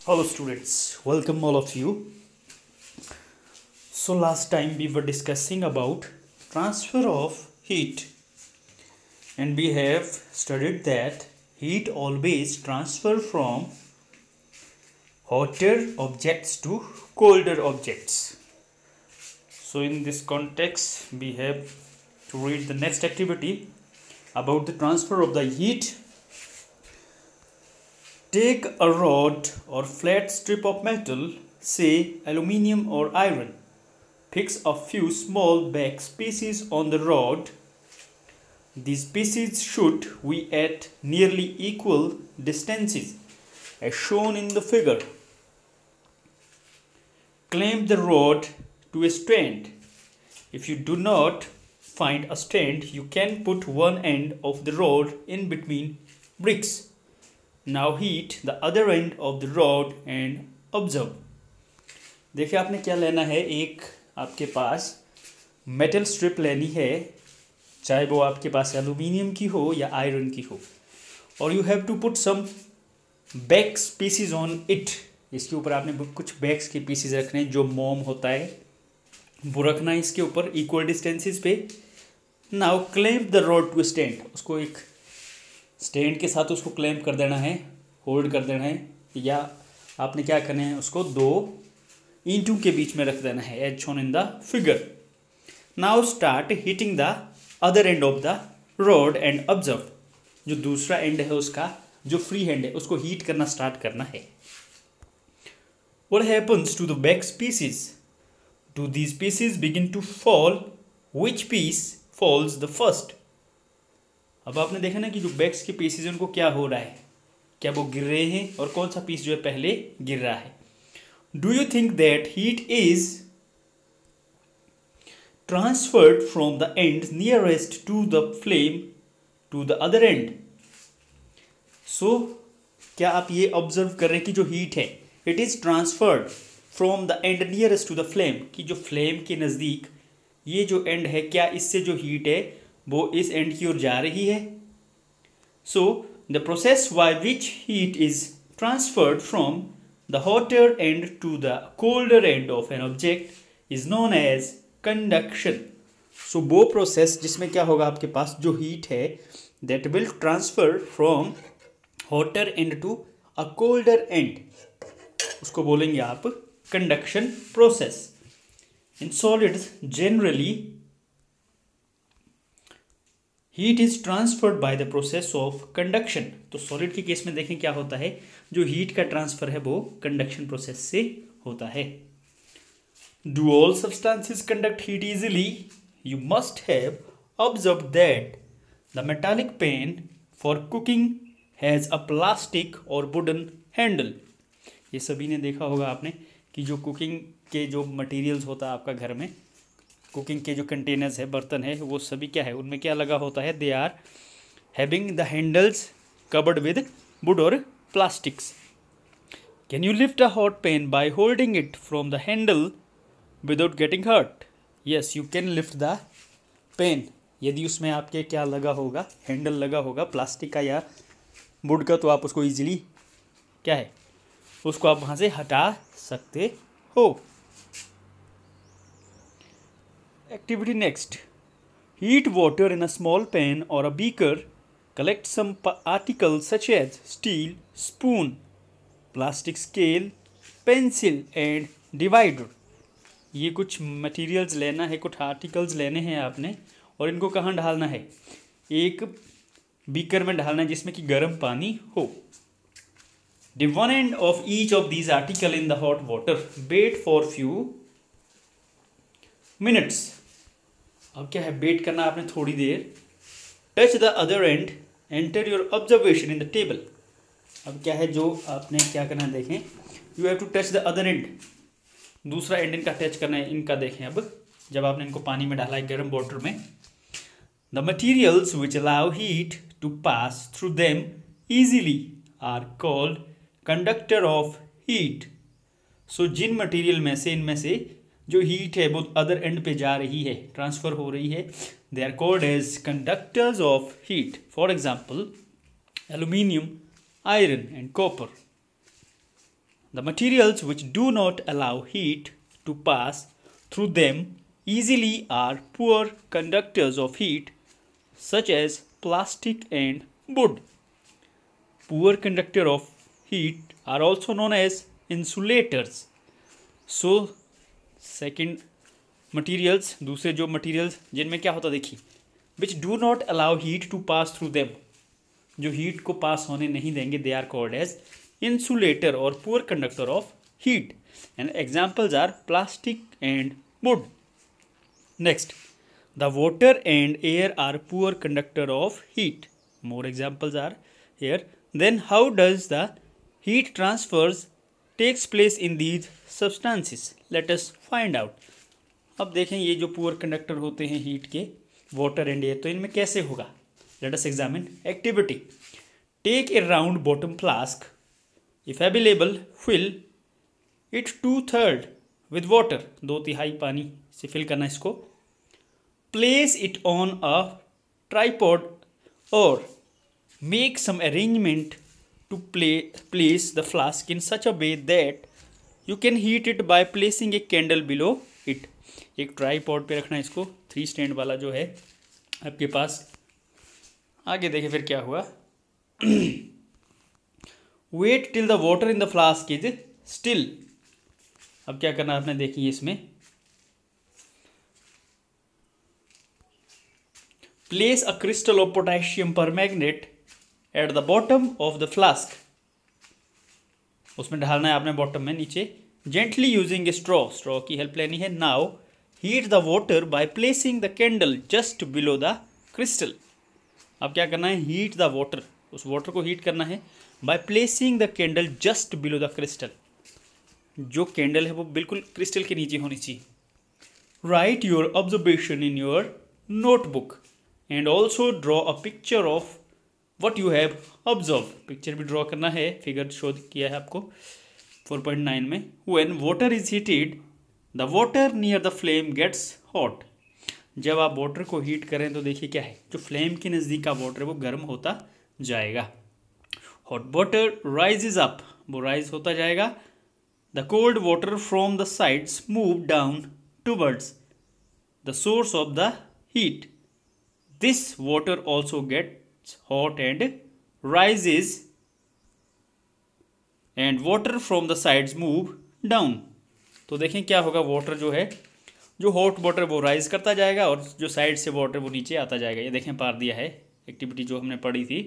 Hello students, welcome all of you. So last time we were discussing about transfer of heat and we have studied that heat always transfer from hotter objects to colder objects. So in this context we have to read the next activity about the transfer of the heat. Take a rod or flat strip of metal, say aluminium or iron. Fix a few small back pieces on the rod. These pieces should be at nearly equal distances, as shown in the figure. Clamp the rod to a stand. If you do not find a stand, you can put one end of the rod in between bricks. Now heat the other end of the rod and observe. देखिए आपने क्या लेना है, एक आपके पास metal strip लेनी है, चाहे वो आपके पास एल्यूमिनियम की हो या आयरन की हो, और you have to put some wax pieces on it. इसके ऊपर आपने कुछ बैक्स के पीसीज रखने हैं, जो मोम होता है वो रखना है इसके ऊपर इक्वल डिस्टेंसेस पे. Now clamp the rod to stand. उसको एक स्टैंड के साथ उसको क्लैंप कर देना है, होल्ड कर देना है, या आपने क्या करना है, उसको दो ईंटों के बीच में रख देना है as shown in the figure. Now start heating the other end of the rod and observe. जो दूसरा एंड है उसका, जो फ्री हैंड है, उसको हीट करना स्टार्ट करना है. What happens to the back pieces? Do these pieces begin to fall? Which piece falls the first? अब आपने देखा ना कि जो बैक्स के पीसेज उनको क्या हो रहा है, क्या वो गिर रहे हैं, और कौन सा पीस जो है पहले गिर रहा है. Do you think that heat is transferred from the end nearest to the flame to the other end? So क्या आप ये ऑब्जर्व कर रहे हैं कि जो हीट है, it is transferred from the end nearest to the flame, कि जो फ्लेम के नज़दीक ये जो एंड है, क्या इससे जो हीट है वो इस एंड की ओर जा रही है. So the process by which heat is transferred from the hotter end to the colder end of an object is known as conduction. So वो प्रोसेस जिसमें क्या होगा, आपके पास जो हीट है that will transfer from hotter end to a colder end, उसको बोलेंगे आप conduction process. In solids generally heat is transferred by the process of conduction. तो सॉलिड के केस में देखें क्या होता है, जो हीट का ट्रांसफर है वो कंडक्शन प्रोसेस से होता है. Do all substances conduct heat easily? You must have observe that the metallic pan for cooking has a plastic और वुडन हैंडल. ये सभी ने देखा होगा आपने कि जो कुकिंग के जो मटेरियल्स होता है आपका घर में, कुकिंग के जो कंटेनर्स है, बर्तन है, वो सभी क्या है, उनमें क्या लगा होता है, they are having the handles covered with wood और plastics. Can you lift a hot pan by holding it from the handle without getting hurt? Yes, you can lift the pan. यदि उसमें आपके क्या लगा होगा, हैंडल लगा होगा plastic का या वुड का, तो आप उसको ईजिली क्या है, उसको आप वहाँ से हटा सकते हो. Activity next. Heat water in a small pan or a beaker. Collect some articles such as steel, spoon, plastic scale, pencil and divider. ये कुछ मटेरियल्स लेना है, कुछ आर्टिकल्स लेने हैं आपने, और इनको कहाँ डालना है, एक बीकर में डालना है जिसमें कि गर्म पानी हो. Dip one end of each of these article in the hot water. Wait for few minutes. अब क्या है, वेट करना आपने थोड़ी देर. Touch the other end, enter your observation in the table. अब क्या है, जो आपने क्या करना है, देखें, you have to touch the other end, दूसरा एंड इनका टच करना है, इनका देखें. अब जब आपने इनको पानी में डाला है गर्म वाटर में, the materials which allow heat to pass through them easily are called conductor of heat. So जिन मटीरियल में से, इनमें से जो हीट है वो अदर एंड पे जा रही है, ट्रांसफर हो रही है, they are called as conductors of heat. For example aluminium, iron and copper. The materials which do not allow heat to pass through them easily are poor conductors of heat, such as plastic and wood. Poor conductor of heat are also known as insulators. So second materials, दूसरे जो materials जिनमें क्या होता देखिए, which do not allow heat to pass through them, जो heat को pass होने नहीं देंगे, they are called as insulator or poor conductor of heat, and examples are plastic and wood. Next, the water and air are poor conductor of heat. More examples are here. Then how does the heat transfers takes place in these substances? Let us find out. अब देखें ये जो poor conductor होते हैं heat के, water and air, तो इनमें कैसे होगा? Let us examine activity. Take a round bottom flask, if available fill it 2/3 with water, 2/3 पानी से फिल करना इसको. Place it on a tripod और make some arrangement to place the flask in such a way that you can heat it by placing a candle below it. एक tripod पे रखना इसको, 3 stand वाला जो है आपके पास. आगे देखें फिर क्या हुआ. Wait till the water in the flask is still. अब क्या करना आपने देखिए इसमें. Place a crystal of potassium permanganate at the bottom of the flask. उसमें डालना है आपने बॉटम में नीचे. जेंटली यूजिंग ए स्ट्रॉ की हेल्प लेनी है. Now heat the water by placing the candle just below the crystal. अब क्या करना है, हीट द वाटर, उस वाटर को हीट करना है by placing the candle just below the crystal. जो कैंडल है वो बिल्कुल क्रिस्टल के नीचे होनी चाहिए. Write your observation in your notebook and also draw a picture of what you have observe. Picture भी ड्रॉ करना है, फिगर शो किया है आपको 4.9 में. When water is heated the water near the flame gets hot. जब आप water को हीट करें तो देखिए क्या है, जो फ्लेम के नज़दीक का वाटर है वो गर्म होता जाएगा. हॉट वाटर राइजेज अप, वो राइज होता जाएगा. The cold water from the sides move down towards the source of the heat. This water also gets hot and rises, and water from the sides move down. तो देखें क्या होगा, water जो है, जो हॉट वाटर वो rise करता जाएगा और जो साइड से वाटर वो नीचे आता जाएगा. ये देखें पार दिया है एक्टिविटी जो हमने पढ़ी थी.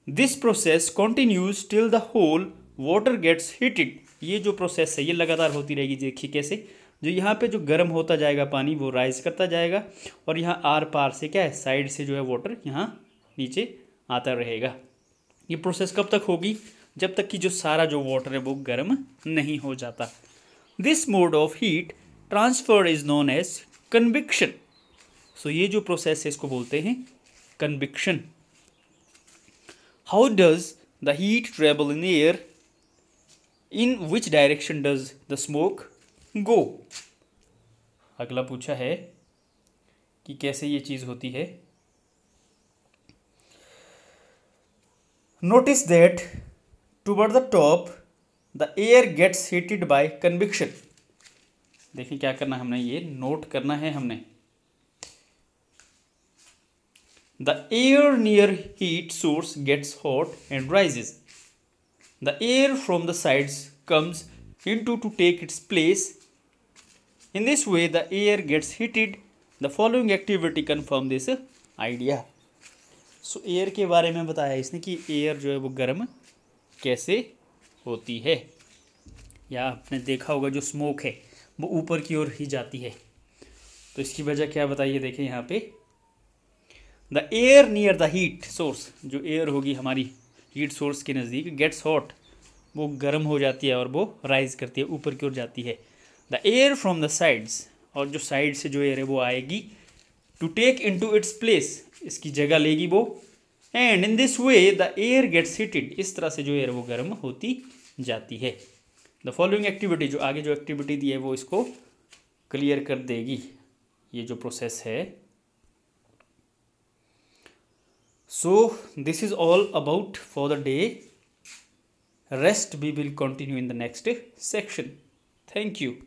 This process continues till the whole water gets heated. ये जो प्रोसेस है ये लगातार होती रहेगी. देखिए कैसे, जो यहाँ पे जो गर्म होता जाएगा पानी वो राइज करता जाएगा और यहाँ आर पार से क्या है, साइड से जो है वाटर यहाँ नीचे आता रहेगा. ये प्रोसेस कब तक होगी, जब तक कि जो सारा जो वाटर है वो गर्म नहीं हो जाता. This mode of heat transfer is known as convection. So ये जो प्रोसेस है इसको बोलते हैं convection. How does the heat travel in air, in which direction does the smoke go. अगला पूछा है कि कैसे ये चीज होती है. Notice that toward the top the air gets heated by convection. देखिए क्या करना है हमने, ये नोट करना है हमने. The air near heat source gets hot and rises. The air from the sides comes into to take its place. In this way the air gets heated. The following activity confirm this idea. So air के बारे में बताया इसने कि air जो है वो गर्म कैसे होती है. या आपने देखा होगा जो स्मोक है वो ऊपर की ओर ही जाती है, तो इसकी वजह क्या बताइए. देखें यहाँ पे, the air near the heat source, जो एयर होगी हमारी हीट सोर्स के नज़दीक, गेट्स हॉट, वो गर्म हो जाती है और वो राइज करती है, ऊपर की ओर जाती है. The air from the sides, और जो साइड से जो एयर है वो आएगी to take into its place, इसकी जगह लेगी वो. And in this way the air gets heated, इस तरह से जो एयर वो गर्म होती जाती है. द फॉलोइंग एक्टिविटी, जो आगे जो एक्टिविटी दी है वो इसको क्लियर कर देगी. ये जो प्रोसेस है. So this is all about for the day. Rest we will continue in the next section. Thank you.